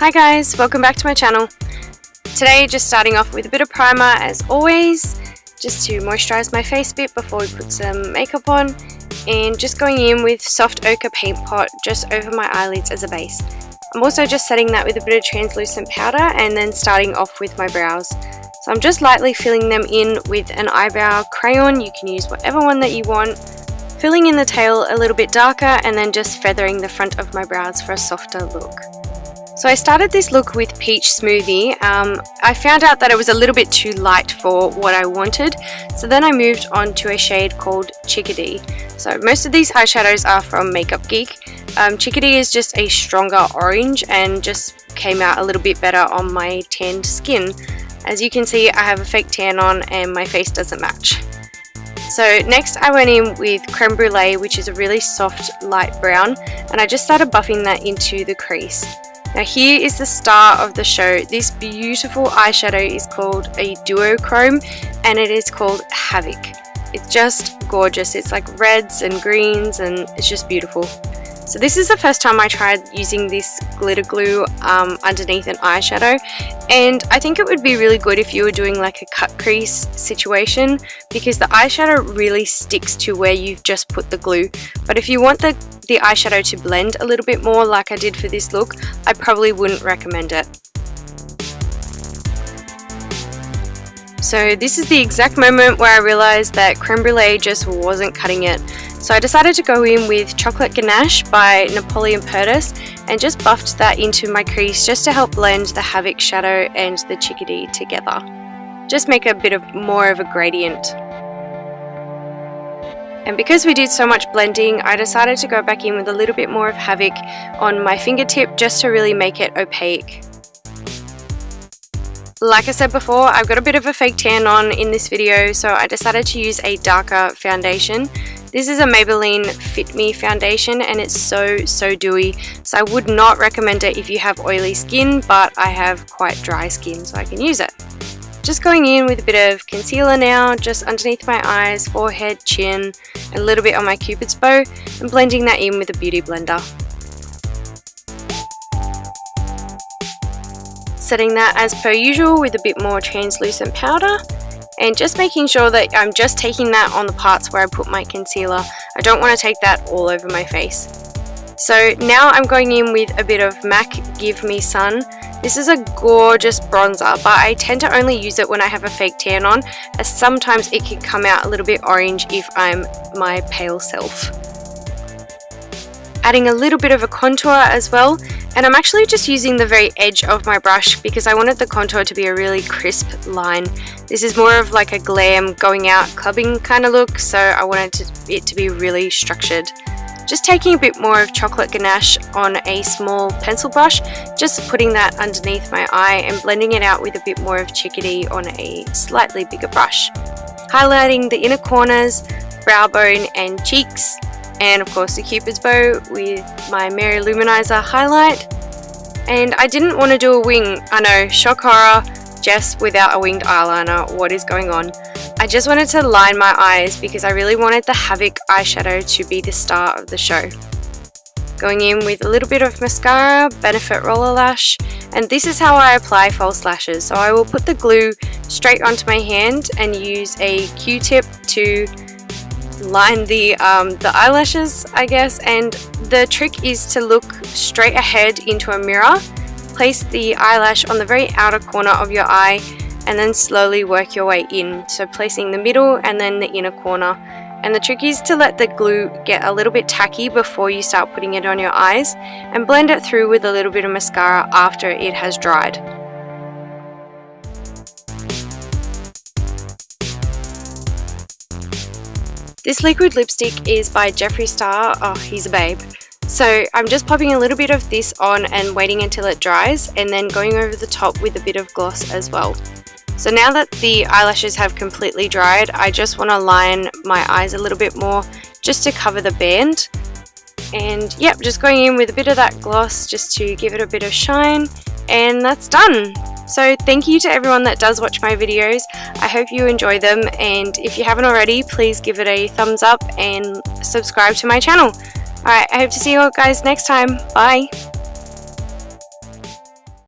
Hi guys, welcome back to my channel. Today just starting off with a bit of primer as always, just to moisturize my face a bit before we put some makeup on, and just going in with soft ochre paint pot just over my eyelids as a base. I'm also just setting that with a bit of translucent powder and then starting off with my brows. So I'm just lightly filling them in with an eyebrow crayon. You can use whatever one that you want. Filling in the tail a little bit darker and then just feathering the front of my brows for a softer look. So I started this look with Peach Smoothie. I found out that it was a little bit too light for what I wanted, so then I moved on to a shade called Chickadee. So most of these eyeshadows are from Makeup Geek. Chickadee is just a stronger orange and just came out a little bit better on my tanned skin. As you can see, I have a fake tan on and my face doesn't match. So next I went in with creme brûlée, which is a really soft light brown, and I just started buffing that into the crease. Now here is the star of the show. This beautiful eyeshadow is called a duochrome and it is called Havoc. It's just gorgeous. It's like reds and greens and it's just beautiful. So this is the first time I tried using this glitter glue underneath an eyeshadow, and I think it would be really good if you were doing like a cut crease situation, because the eyeshadow really sticks to where you've just put the glue. But if you want the eyeshadow to blend a little bit more like I did for this look, I probably wouldn't recommend it. So this is the exact moment where I realized that creme brulee just wasn't cutting it. So I decided to go in with chocolate gnash by Napoleon perdis and just buffed that into my crease just to help blend the Havoc shadow and the Chickadee together. Just make a bit of more of a gradient. And because we did so much blending, I decided to go back in with a little bit more of Havoc on my fingertip just to really make it opaque. Like I said before, I've got a bit of a fake tan on in this video, so I decided to use a darker foundation. This is a Maybelline Fit Me foundation and it's so dewy, so I would not recommend it if you have oily skin, but I have quite dry skin so I can use it. Just going in with a bit of concealer now, just underneath my eyes, forehead, chin, and a little bit on my Cupid's bow, and blending that in with a beauty blender. Setting that as per usual with a bit more translucent powder, and just making sure that I'm just taking that on the parts where I put my concealer. I don't want to take that all over my face. So now I'm going in with a bit of MAC Give Me Sun. This is a gorgeous bronzer, but I tend to only use it when I have a fake tan on, as sometimes it can come out a little bit orange if I'm my pale self. Adding a little bit of a contour as well, and I'm actually just using the very edge of my brush because I wanted the contour to be a really crisp line. This is more of like a glam going out clubbing kind of look, so I wanted it to be really structured. Just taking a bit more of chocolate ganache on a small pencil brush, just putting that underneath my eye and blending it out with a bit more of Chickadee on a slightly bigger brush. Highlighting the inner corners, brow bone and cheeks, and of course the Cupid's bow with my Mary Luminizer highlight. And I didn't want to do a wing. I know, shock horror, Jess without a winged eyeliner, what is going on? I just wanted to line my eyes because I really wanted the Havoc eyeshadow to be the star of the show. Going in with a little bit of mascara, Benefit Roller Lash, and this is how I apply false lashes. So I will put the glue straight onto my hand and use a Q-tip to line the eyelashes, I guess, and the trick is to look straight ahead into a mirror, place the eyelash on the very outer corner of your eye, and then slowly work your way in, so placing the middle and then the inner corner. And the trick is to let the glue get a little bit tacky before you start putting it on your eyes, and blend it through with a little bit of mascara after it has dried. This liquid lipstick is by Jeffree Star. Oh, he's a babe. So I'm just popping a little bit of this on and waiting until it dries, and then going over the top with a bit of gloss as well. So now that the eyelashes have completely dried, I just want to line my eyes a little bit more just to cover the band. And yep, just going in with a bit of that gloss just to give it a bit of shine, and that's done. So thank you to everyone that does watch my videos. I hope you enjoy them, and if you haven't already, please give it a thumbs up and subscribe to my channel. Alright, I hope to see you all guys next time. Bye!